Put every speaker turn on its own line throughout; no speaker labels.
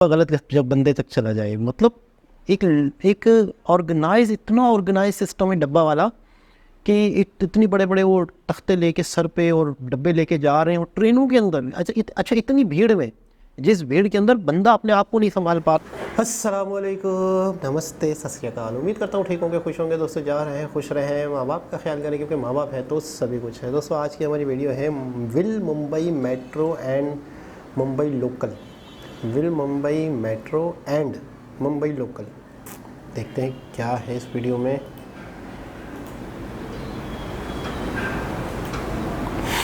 गलत जब बंदे तक चला जाए, मतलब एक एक ऑर्गेनाइज, इतना ऑर्गेनाइज सिस्टम है डब्बा वाला कि इतनी बड़े बड़े वो तख्ते लेके सर पे और डब्बे लेके जा रहे हैं और ट्रेनों के अंदर। अच्छा इतनी भीड़ में, जिस भीड़ के अंदर बंदा अपने आप को नहीं संभाल पा। अस्सलामुअलैकुम, नमस्ते, सत श्री अकाल। उम्मीद करता हूँ ठीक होंगे, खुश होंगे दोस्तों। जा रहे हैं, खुश रहें, माँ बाप का ख्याल करें, क्योंकि माँ बाप है तो सभी कुछ है। दोस्तों आज की हमारी वीडियो है will Mumbai metro and Mumbai local. Will Mumbai metro and Mumbai local. देखते हैं क्या है इस वीडियो में।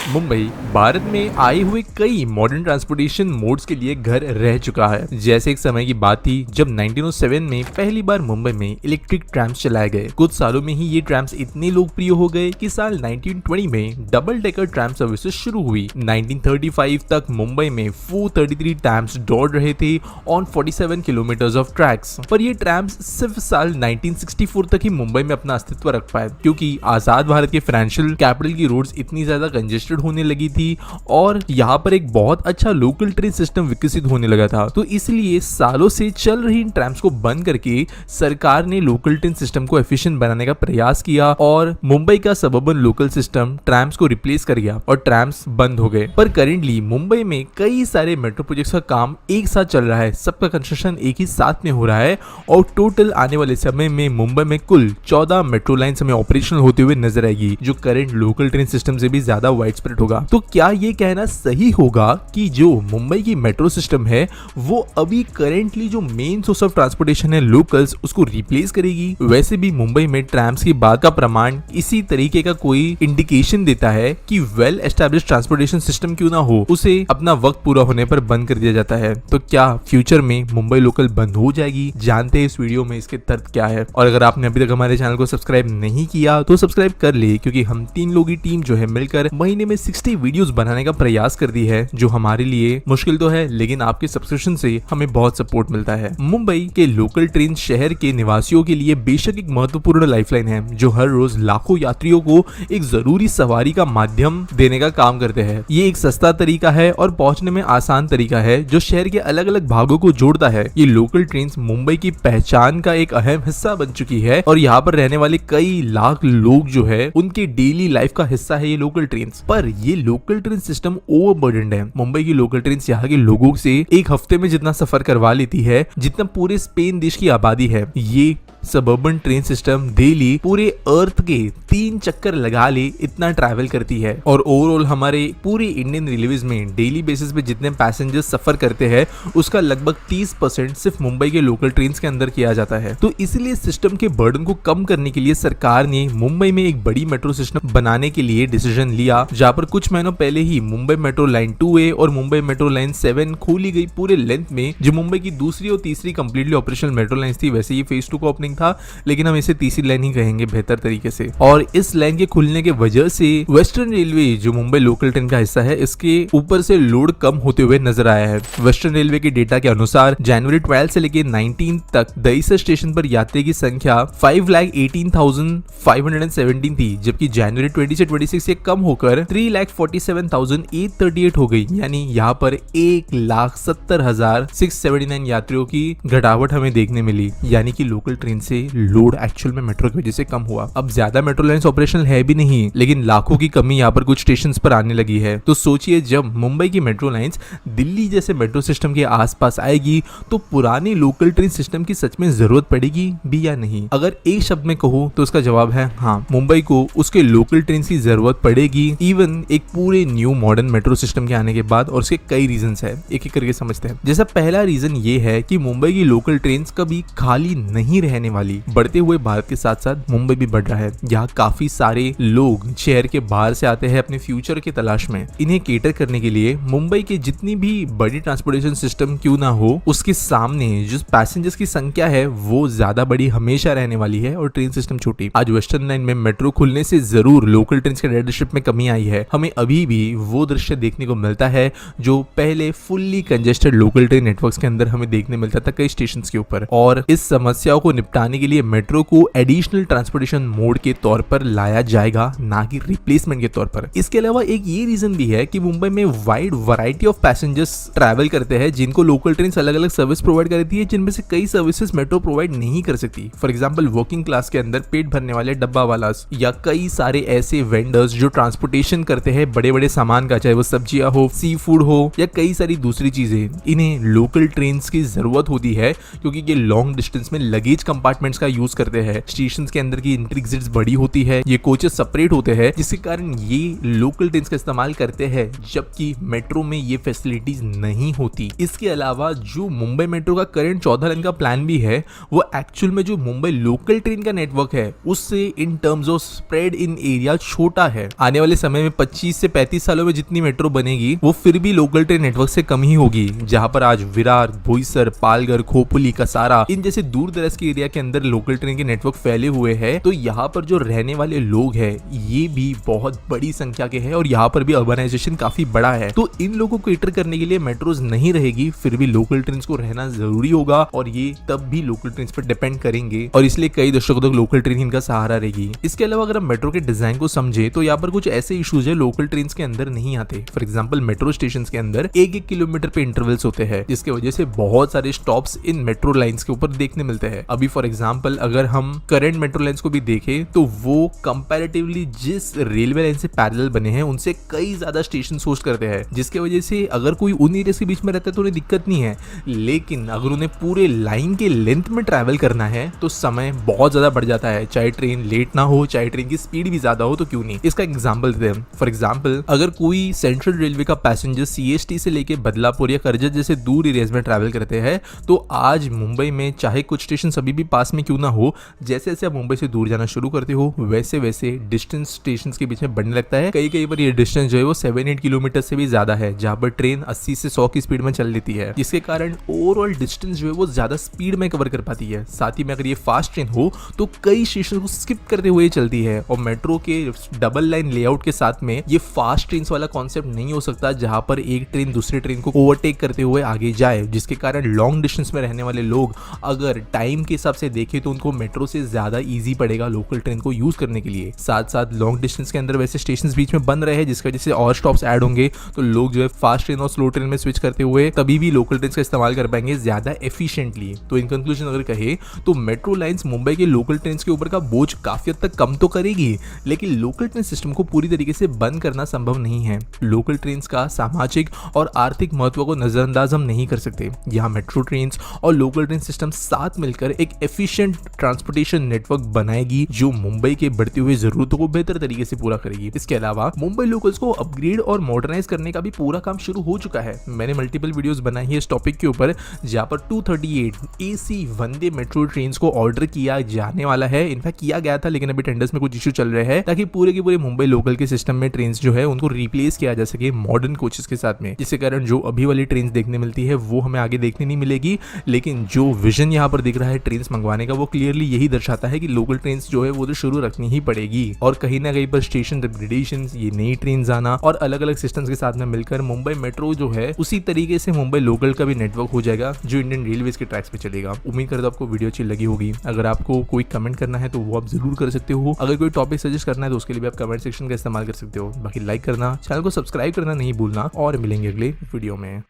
मुंबई भारत में आए हुए कई मॉडर्न ट्रांसपोर्टेशन मोड्स के लिए घर रह चुका है। जैसे एक समय की बात थी जब 1907 में पहली बार मुंबई में इलेक्ट्रिक ट्रैम्स चलाए गए। कुछ सालों में ही ये ट्रैम्स इतने लोकप्रिय हो गए कि साल 1920 में डबल डेकर ट्रैम सर्विसेज शुरू हुई। 1935 तक मुंबई में 433 ट्रैम्स दौड़ रहे थे ऑन 47 किलोमीटर ऑफ ट्रैक्स। पर ये ट्रैम्स सिर्फ साल 1964 तक ही मुंबई में अपना अस्तित्व रख पाए, क्योंकि आजाद भारत के फाइनेंशियल कैपिटल की रोड्स इतनी ज्यादा कंजेस्टेड होने लगी थी और यहाँ पर एक बहुत अच्छा लोकल ट्रेन सिस्टम विकसित होने लगा था। तो इसलिए सालों से चल रही इन ट्रैम्स को बंद करके सरकार ने लोकल ट्रेन सिस्टम को एफिशिएंट बनाने का प्रयास किया और मुंबई का सबअर्बन लोकल सिस्टम ट्रैम्स को रिप्लेस कर गया और ट्रैम्स बंद हो गए। पर करेंटली मुंबई में कई सारे मेट्रो प्रोजेक्ट्स का काम एक साथ चल रहा है, सबका कंस्ट्रक्शन एक ही साथ में हो रहा है और टोटल आने वाले समय में मुंबई में कुल 14 मेट्रो लाइन्स हमें ऑपरेशनल होते हुए नजर आएगी, जो करंट लोकल ट्रेन सिस्टम से भी ज्यादा वाइड स्प्रेड होगा। तो क्या ये कहना सही होगा कि जो मुंबई की मेट्रो सिस्टम है वो अभी करेंटली जो मेन सोर्स ऑफ ट्रांसपोर्टेशन है लोकल्स, उसको रिप्लेस करेगी? वैसे भी मुंबई में ट्रैम्स की बात का प्रमाण इसी तरीके का कोई इंडिकेशन देता है कि वेल एस्टैब्लिश्ड ट्रांसपोर्टेशन सिस्टम क्यों ना हो, उसे अपना वक्त पूरा होने पर बंद कर दिया जाता है। तो क्या फ्यूचर में मुंबई लोकल बंद हो जाएगी? जानते हैं इस वीडियो में इसके तर्क क्या है। और अगर आपने अभी तक हमारे चैनल को सब्सक्राइब नहीं किया तो सब्सक्राइब कर ले, क्योंकि हम 3 लोगों की टीम जो है मिलकर महीने में 60 वीडियोस बनाने का प्रयास कर दी है, जो हमारे लिए मुश्किल तो है लेकिन आपके सब्सक्रिप्शन से हमें बहुत सपोर्ट मिलता है। मुंबई के लोकल ट्रेन शहर के निवासियों के लिए बेशक एक महत्वपूर्ण लाइफलाइन है, जो हर रोज लाखों यात्रियों को एक जरूरी सवारी का माध्यम देने का काम करते हैं। ये एक सस्ता तरीका है और पहुंचने में आसान तरीका है, जो शहर के अलग अलग भागों को जोड़ता है। ये लोकल ट्रेन मुंबई की पहचान का एक अहम हिस्सा बन चुकी है और यहाँ पर रहने वाले कई लाख लोग जो है उनके डेली लाइफ का हिस्सा है ये लोकल ट्रेन। पर ये लोकल ट्रेन सिस्टम ओवरबर्डन्ड है। मुंबई की लोकल ट्रेन यहाँ के लोगों से एक हफ्ते में जितना सफर करवा लेती है जितना पूरे स्पेन देश की आबादी है। ये सबअर्बन ट्रेन सिस्टम डेली पूरे अर्थ के 3 चक्कर लगा ले इतना ट्रैवल करती है। और ओवरऑल हमारे पूरे इंडियन रेलवेज में डेली बेसिस पे जितने पैसेंजर्स सफर करते हैं उसका लगभग 30% सिर्फ मुंबई के लोकल ट्रेन के अंदर किया जाता है। तो इसलिए सिस्टम के बर्डन को कम करने के लिए सरकार ने मुंबई में एक बड़ी मेट्रो सिस्टम बनाने के लिए डिसीजन लिया, जहाँ पर कुछ महीनों पहले ही मुंबई मेट्रो लाइन 2A और मुंबई मेट्रो लाइन 7 खोली गई पूरे लेंथ में, जो मुंबई की दूसरी और तीसरी कंप्लीटली ऑपरेशनल मेट्रो लाइन थी। वैसे ये फेज 2 का ओपनिंग था, लेकिन हम इसे तीसरी लाइन ही कहेंगे बेहतर तरीके से। और इस लाइन के खुलने के वजह से वेस्टर्न रेलवे जो मुंबई लोकल ट्रेन का हिस्सा है, इसके ऊपर से लोड कम होते हुए नजर आया है। वेस्टर्न रेलवे के डेटा के अनुसार जनवरी 12 से लेकर 19 तक दहिसर स्टेशन पर यात्री की संख्या 5,18,517 थी, जबकि जनवरी 20 से 26 से कम होकर 3,47,838 हो गई। यानी यहाँ पर 1,70,679 यात्रियों की घटावट हमें देखने मिली। यानी कि लोकल ट्रेन से लोड एक्चुअल में मेट्रो की वजह से कम हुआ। अब ज्यादा मेट्रो लाइन्स ऑपरेशनल है भी नहीं, लेकिन लाखों की कमी यहाँ पर कुछ स्टेशंस पर आने लगी है। तो सोचिए जब मुंबई की मेट्रो लाइन्स दिल्ली जैसे मेट्रो सिस्टम के आसपास आएगी तो पुराने लोकल ट्रेन सिस्टम की सच में जरूरत पड़ेगी भी या नहीं? अगर एक शब्द में कहूँ तो उसका जवाब है हाँ, मुंबई को उसके लोकल ट्रेन की जरूरत पड़ेगी, इवन एक पूरे न्यू मॉडर्न मेट्रो सिस्टम के आने के बाद। और उसके कई रीजंस है, एक एक करके समझते हैं। जैसा पहला रीजन ये है कि मुंबई की लोकल ट्रेन कभी खाली नहीं रहने वाली। बढ़ते हुए भारत के साथ साथ मुंबई भी बढ़ रहा है। यहाँ काफी सारे लोग शहर के बाहर से आते हैं अपने फ्यूचर की तलाश में। इन्हें केटर करने के लिए मुंबई के जितनी भी बड़ी ट्रांसपोर्टेशन सिस्टम क्यों ना हो, उसके सामने जो पैसेंजर्स की संख्या है वो ज्यादा बड़ी हमेशा रहने वाली है और ट्रेन सिस्टम छोटी। आज वेस्टर्न लाइन में मेट्रो खुलने से जरूर लोकल ट्रेन के राइडरशिप में कमी आई है, है हमें अभी भी वो दृश्य देखने को मिलता है जो पहले fully congested local train networks के अंदर हमें देखने मिलता था कई स्टेशन के ऊपर। और इस समस्याओं को निपटाने के लिए मेट्रो को एडिशनल ट्रांसपोर्टेशन मोड के तौर पर लाया जाएगा, ना कि रिप्लेसमेंट के तौर पर। इसके अलावा एक ये रीजन भी है कि मुंबई में wide variety of passengers travel करते हैं जिनको लोकल ट्रेन अलग अलग सर्विस प्रोवाइड करती है, जिनमें से कई सर्विसेज मेट्रो प्रोवाइड नहीं कर सकती। फॉर एग्जांपल वर्किंग क्लास के अंदर पेट भरने वाले डब्बा वाला या कई सारे ऐसे वेंडर्स जो ट्रांसपोर्टेशन करते हैं बड़े बड़े सामान का, चाहे वो सब्जियां हो, सी फूड हो या कई सारी दूसरी चीजें, इन्हें लोकल ट्रेन की जरूरत होती है क्योंकि ये लॉन्ग डिस्टेंस में लगेज कंपार्टमेंट्स का यूज करते हैं। स्टेशन के अंदर की एंट्री एग्जिट्स बड़ी होती है, ये कोचेस सेपरेट होते हैं, जिसके कारण ये लोकल ट्रेन का इस्तेमाल करते हैं, जबकि मेट्रो में ये फैसिलिटीज नहीं होती। इसके अलावा जो मुंबई मेट्रो का करंट 14 लाइन का प्लान भी है वो एक्चुअल में जो मुंबई लोकल ट्रेन का नेटवर्क है उससे in terms of spread in area छोटा है। आने वाले समय में 25 से 35 सालों में जितनी मेट्रो बनेगी वो फिर भी लोकल ट्रेन नेटवर्क से कम ही होगी। जहां पर आज विरार, बोईसर, पालघर, खोपोली, कसारा इन जैसे दूर दराज के एरिया के अंदर लोकल ट्रेन के नेटवर्क फैले हुए हैं, तो यहाँ पर जो रहने वाले लोग हैं ये भी बहुत बड़ी संख्या के हैं और यहाँ पर भी अर्बनाइजेशन काफी बड़ा है। तो इन लोगों को कैटर करने के लिए मेट्रोज नहीं रहेगी, फिर भी लोकल ट्रेन को रहना जरूरी होगा और ये तब भी लोकल ट्रेन पर डिपेंड करेंगे और इसलिए कई दशकों तक लोकल ट्रेन इनका सहारा रहेगी। इसके अलावा अगर हम मेट्रो के डिजाइन को समझे तो यहाँ पर कुछ ऐसे इश्यूज है लोकल ट्रेन के अंदर नहीं आते। फॉर एग्जाम्पल मेट्रो स्टेशन के अंदर 1-1 किलोमीटर पे इंटरवल्स होते हैं, जिसकी वजह से बहुत सारे स्टॉप्स इन मेट्रो लाइंस के ऊपर देखने मिलते हैं। अभी फॉर एग्जाम्पल अगर हम करंट मेट्रो लाइंस को भी देखें तो वो कंपैरेटिवली जिस रेलवे लाइन से पैरेलल बने हैं उनसे कई ज्यादा स्टेशन होस्ट करते हैं, जिसकी वजह से अगर कोई उन एरिया के बीच में रहता है तो उन्हें दिक्कत नहीं है, लेकिन अगर उन्हें पूरे लाइन के लेंथ में ट्रैवल करना है तो समय बहुत ज्यादा बढ़ जाता है, चाहे ट्रेन लेट ना हो, चाहे ट्रेन की स्पीड भी ज्यादा हो तो क्यों नहीं। इसका एग्जांपल देते हैं। फॉर एग्जांपल अगर कोई सेंट्रल रेलवे का पैसेंजर सीएसटी से लेके बदलापुर या करजत जैसे दूर एरियाज में ट्रैवल करते हैं तो आज मुंबई में चाहे कुछ स्टेशन अभी भी पास में क्यों ना हो, जैसे जैसे आप मुंबई से दूर जाना शुरू करते हो वैसे वैसे डिस्टेंस स्टेशन के बीच में बढ़ने लगता है। कई बार ये डिस्टेंस जो है वो 7-8 किलोमीटर से भी ज्यादा है, जहां पर ट्रेन 80 से 100 की स्पीड में चल लेती है, जिसके कारण ओवरऑल डिस्टेंस जो है वो ज्यादा स्पीड में कवर कर पाती है। साथ ही में अगर ये फास्ट ट्रेन हो तो कई स्टेशन को स्किप करते हुए चलती है और मेट्रो के डबल लाइन लेआउट के साथ में ये फास्ट ट्रेन वाला कॉन्सेप्ट नहीं हो सकता जहां पर एक ट्रेन दूसरी ट्रेन को ओवरटेक करते हुए आगे जाए, जिसके कारण लॉन्ग डिस्टेंस में रहने वाले लोग अगर टाइम के हिसाब से देखें तो उनको मेट्रो से ज्यादा इजी पड़ेगा लोकल ट्रेन को यूज करने के लिए। साथ साथ लॉन्ग डिस्टेंस के अंदर वैसे स्टेशन बीच में बन रहे हैं जिसकी वजह से और स्टॉप्स ऐड होंगे तो लोग जो है फास्ट ट्रेन और स्लो ट्रेन में स्विच करते हुए तभी भी लोकल ट्रेन का इस्तेमाल कर पाएंगे ज्यादा एफिशिएंटली। तो इन कंक्लूजन अगर कहे तो मेट्रो लाइंस मुंबई के लोकल ट्रेन के ऊपर का बोझ काफी हद तक कम तो करेगी, लेकिन लोकल ट्रेन सिस्टम को पूरी तरीके से बंद करना संभव नहीं है। लोकल ट्रेन का सामाजिक और आर्थिक महत्व को नजरअंदाज हम नहीं कर सकते। यहाँ मेट्रो ट्रेन और लोकल ट्रेन सिस्टम साथ मिलकर एक एफिशिएंट ट्रांसपोर्टेशन नेटवर्क बनाएगी जो मुंबई के बढ़ती हुई जरूरतों को बेहतर तरीके से पूरा करेगी। इसके अलावा मुंबई लोकल्स को अपग्रेड और मॉडर्नाइज करने का भी पूरा काम शुरू हो चुका है। मैंने मल्टीपल वीडियोस बनाई है इस टॉपिक के ऊपर, जहां पर 238 एसी वंदे मेट्रो ट्रेन को ऑर्डर किया जाने वाला है। इनफैक्ट किया गया था लेकिन अभी टेंडर्स में कुछ इशू चल रहे हैं ताकि पूरे के पूरे मुंबई लोकल के सिस्टम में ट्रेन जो है उनको रिप्लेस किया जा सके मॉडर्न कोचेस के साथ में, जिसके कारण जो अभी वाली ट्रेन देखने मिलती है वो हमें आगे देखने नहीं मिलेगी। लेकिन जो विजन यहाँ पर दिख रहा है ट्रेन मंगवाने का वो क्लियरली यही दर्शाता है कि लोकल ट्रेन जो है वो तो शुरू रखनी ही पड़ेगी और कहीं ना कहीं पर स्टेशन अपग्रेडेशन, ये नई ट्रेन आना और अलग अलग सिस्टम्स के साथ में मिलकर मुंबई मेट्रो जो है उसी तरीके से मुंबई लोकल का भी नेटवर्क हो जाएगा जो इंडियन रेलवेज के ट्रैक्स पे चलेगा। उम्मीद करता हूं आपको वीडियो अच्छी लगी होगी। अगर आपको कोई कमेंट करना है तो वो आप जरूर कर सकते हो। अगर कोई टॉपिक सजेस्ट करना है तो उसके लिए भी आप कमेंट सेक्शन का इस्तेमाल कर सकते हो। बाकी लाइक करना, चैनल को सब्सक्राइब करना नहीं भूलना और मिलेंगे अगले वीडियो में।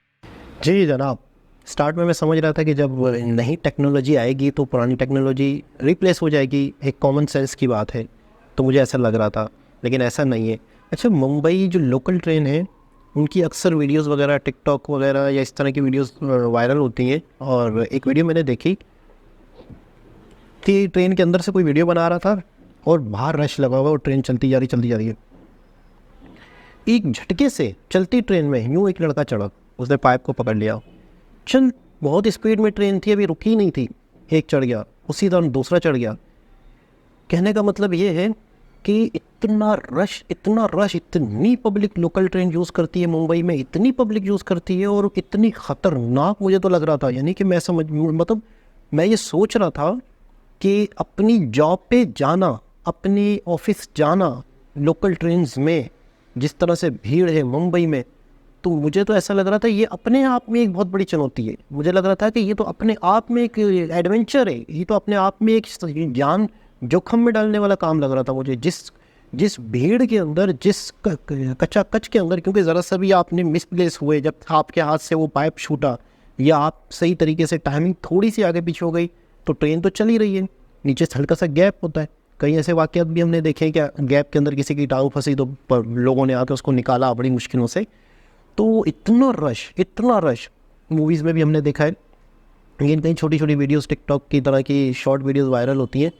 जी जनाब, स्टार्ट में मैं समझ रहा था कि जब नई टेक्नोलॉजी आएगी तो पुरानी टेक्नोलॉजी रिप्लेस हो जाएगी, एक कॉमन सेंस की बात है, तो मुझे ऐसा लग रहा था, लेकिन ऐसा नहीं है। अच्छा, मुंबई जो लोकल ट्रेन है उनकी अक्सर वीडियोस वगैरह टिकटॉक वगैरह या इस तरह की वीडियोस वायरल होती हैं और एक वीडियो मैंने देखी थी, ट्रेन के अंदर से कोई वीडियो बना रहा था और बाहर रश लगा हुआ और ट्रेन चलती जा रही है। एक झटके से चलती ट्रेन में यूँ एक लड़का चढ़ा, उसने पाइप को पकड़ लिया, चल बहुत स्पीड में ट्रेन थी, अभी रुकी नहीं थी, एक चढ़ गया, उसी दौरान दूसरा चढ़ गया। कहने का मतलब ये है कि इतना रश, इतनी पब्लिक लोकल ट्रेन यूज़ करती है मुंबई में, इतनी पब्लिक यूज़ करती है और इतनी ख़तरनाक मुझे तो लग रहा था। यानी कि मैं ये सोच रहा था कि अपनी जॉब पे जाना, अपनी ऑफिस जाना लोकल ट्रेन्स में जिस तरह से भीड़ है मुंबई में, तो मुझे तो ऐसा लग रहा था ये अपने आप में एक बहुत बड़ी चुनौती है। मुझे लग रहा था कि ये तो अपने आप में एक एडवेंचर है, ये तो अपने आप में एक जान जोखम में डालने वाला काम लग रहा था मुझे। जिस भीड़ के अंदर, जिस कच्चा कच के अंदर, क्योंकि ज़रा सा भी आपने मिसप्लेस हुए, जब आपके हाथ से वो पाइप छूटा या आप सही तरीके से टाइमिंग थोड़ी सी आगे पीछे हो गई, तो ट्रेन तो चल ही रही है, नीचे हल्का सा गैप होता है। कई ऐसे वाक़यात भी हमने देखे हैं कि गैप के अंदर किसी की टांग फंसी तो लोगों ने आकर उसको निकाला बड़ी मुश्किलों से। तो इतना रश मूवीज़ में भी हमने देखा है। लेकिन कई छोटी छोटी वीडियोस टिकटॉक की तरह की शॉर्ट वीडियोस वायरल होती हैं,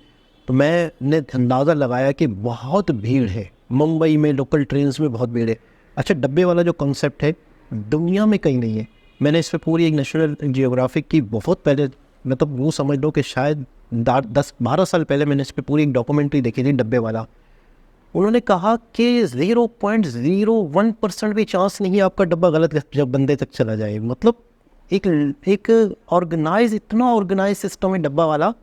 तो मैंने अंदाज़ा लगाया कि बहुत भीड़ है मुंबई में, लोकल ट्रेन्स में बहुत भीड़ है। अच्छा, डब्बे वाला जो कॉन्सेप्ट है दुनिया में कहीं नहीं है। मैंने इस पर पूरी एक नेशनल जियोग्राफिक की बहुत पहले, मतलब वो समझ लो कि शायद 10-12 साल पहले मैंने इस पर पूरी एक डॉक्यूमेंट्री देखी थी, डब्बे वाला। उन्होंने कहा कि 0.01% भी चांस नहीं है आपका डब्बा गलत जब बंदे तक चला जाए। मतलब एक ऑर्गेनाइज, इतना ऑर्गेनाइज सिस्टम है डब्बा वाला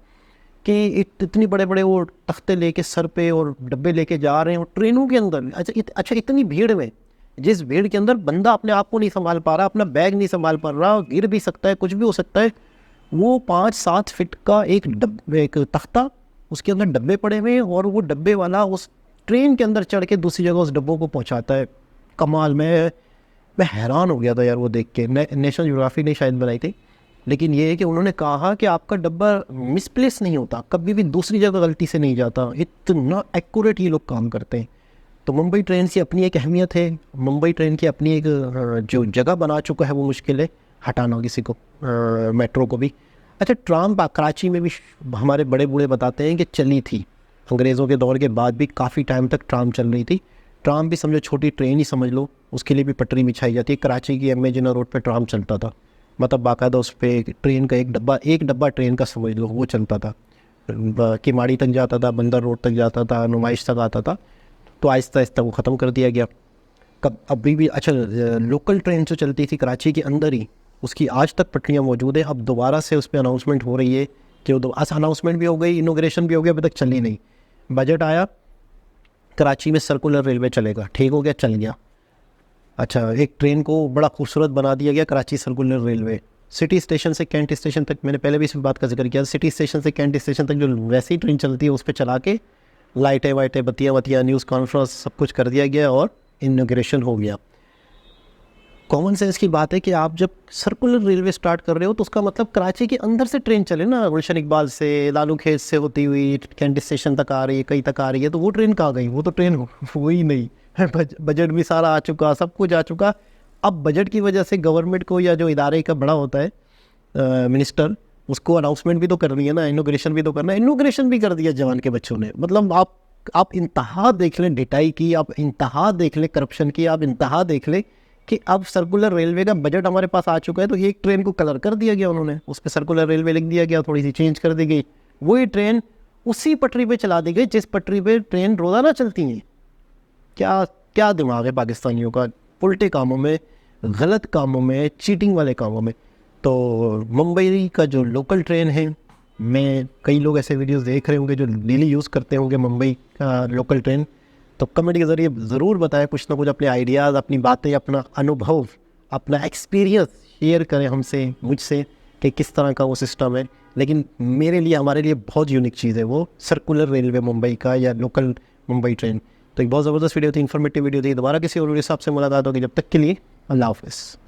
कि इतनी बड़े बड़े वो तख्ते लेके सर पे और डब्बे लेके जा रहे हैं और ट्रेनों के अंदर। अच्छा, इतनी भीड़ में, जिस भीड़ के अंदर बंदा अपने आप को नहीं संभाल पा रहा, अपना बैग नहीं संभाल पा रहा, गिर भी सकता है, कुछ भी हो सकता है। वो 5-7 फीट का एक तख्ता, उसके अंदर डब्बे पड़े हुए हैं और वो डब्बे वाला उस ट्रेन के अंदर चढ़ के दूसरी जगह उस डब्बों को पहुंचाता है। कमाल। मैं हैरान हो गया था यार वो देख के। नेशनल ज्योग्राफी ने शायद बनाई थी, लेकिन ये है कि उन्होंने कहा कि आपका डब्बा मिसप्लेस नहीं होता, कभी भी दूसरी जगह गलती से नहीं जाता। इतना एक्यूरेट ये लोग काम करते हैं। तो मुंबई ट्रेन की अपनी एक अहमियत है, मुंबई ट्रेन की अपनी एक जो जगह बना चुका है वो मुश्किल है हटाना किसी को, मेट्रो को भी। अच्छा, ट्राम कराची में भी हमारे बड़े बूढ़े बताते हैं कि चली थी, अंग्रेज़ों के दौर के बाद भी काफ़ी टाइम तक ट्राम चल रही थी। ट्राम भी समझो छोटी ट्रेन ही समझ लो, उसके लिए भी पटरी बिछाई जाती है। कराची की एम ए जिना रोड पर ट्राम चलता था, मतलब बाकायदा उस पर ट्रेन का एक डब्बा ट्रेन का समझ लो वो चलता था। किमाड़ी तक जाता था, बंदर रोड तक जाता था, नुमाइश तक आता था। तो आहिस्ता आहिस्ता वो ख़त्म कर दिया गया। अभी भी अच्छा, लोकल ट्रेन जो चलती थी कराची के अंदर ही, उसकी आज तक पटरियाँ मौजूद है। अब दोबारा से उस पर अनाउंसमेंट हो रही है कि अनाउंसमेंट भी हो गई, इनोग्रेशन भी हो गया, अभी तक चली नहीं। बजट आया, कराची में सर्कुलर रेलवे चलेगा, ठीक हो गया, चल गया। अच्छा, एक ट्रेन को बड़ा खूबसूरत बना दिया गया, Karachi circular railway. City station से कैंट स्टेशन तक, मैंने पहले भी इस बात का जिक्र किया, सिटी स्टेशन से कैंट स्टेशन तक जो वैसी ट्रेन चलती है उस पर चला के लाइटें वाइटें, बत्तियाँ, न्यूज़ कॉन्फ्रेंस सब कुछ कर दिया गया और इनॉग्रेशन हो गया। कॉमन सेंस की बात है कि आप जब सर्कुलर रेलवे स्टार्ट कर रहे हो तो उसका मतलब कराची के अंदर से ट्रेन चले ना, गुलशन इकबाल से, लालू खेत से होती हुई कैंट स्टेशन तक आ रही है, कई तक आ रही है। तो वो ट्रेन कहाँ गई? वो तो ट्रेन हो ही नहीं। बजट भी सारा आ चुका, सब कुछ आ चुका। अब बजट की वजह से गवर्नमेंट को या जो इदारे का बड़ा होता है मिनिस्टर, उसको अनाउंसमेंट भी तो करनी है ना, इनोग्रेशन भी तो करना है। इनोग्रेशन भी कर दिया जवान के बच्चों ने। मतलब आप इंतहा देख लें ढिटाई की, आप इंतहा देख लें करप्शन की, आप इंतहा देख लें कि अब सर्कुलर रेलवे का बजट हमारे पास आ चुका है तो एक ट्रेन को कलर कर दिया गया उन्होंने, उस पर सर्कुलर रेलवे लिख दिया गया, थोड़ी सी चेंज कर दी गई, वही ट्रेन उसी पटरी पे चला दी गई जिस पटरी पे ट्रेन रोज़ाना चलती हैं। क्या दिमाग है पाकिस्तानियों का, उल्टे कामों में, गलत कामों में, चीटिंग वाले कामों में। तो मुंबई का जो लोकल ट्रेन है, मैं कई लोग ऐसे वीडियोस देख रहे होंगे जो डेली यूज़ करते होंगे मुंबई का लोकल ट्रेन, तो कमेंट के ज़रिए ज़रूर बताएं, कुछ ना कुछ अपने आइडियाज़, अपनी बातें, अपना अनुभव, अपना एक्सपीरियंस शेयर करें हमसे, मुझसे, कि किस तरह का वो सिस्टम है। लेकिन मेरे लिए, हमारे लिए बहुत यूनिक चीज़ है वो सर्कुलर रेलवे मुंबई का या लोकल मुंबई ट्रेन। तो एक बहुत ज़बरदस्त वीडियो थी, इन्फॉर्मेटिव वीडियो थी। दोबारा किसी और वीडियो से आपसे मुलाकात होगी, जब तक के लिए अल्लाह हाफ़िज़।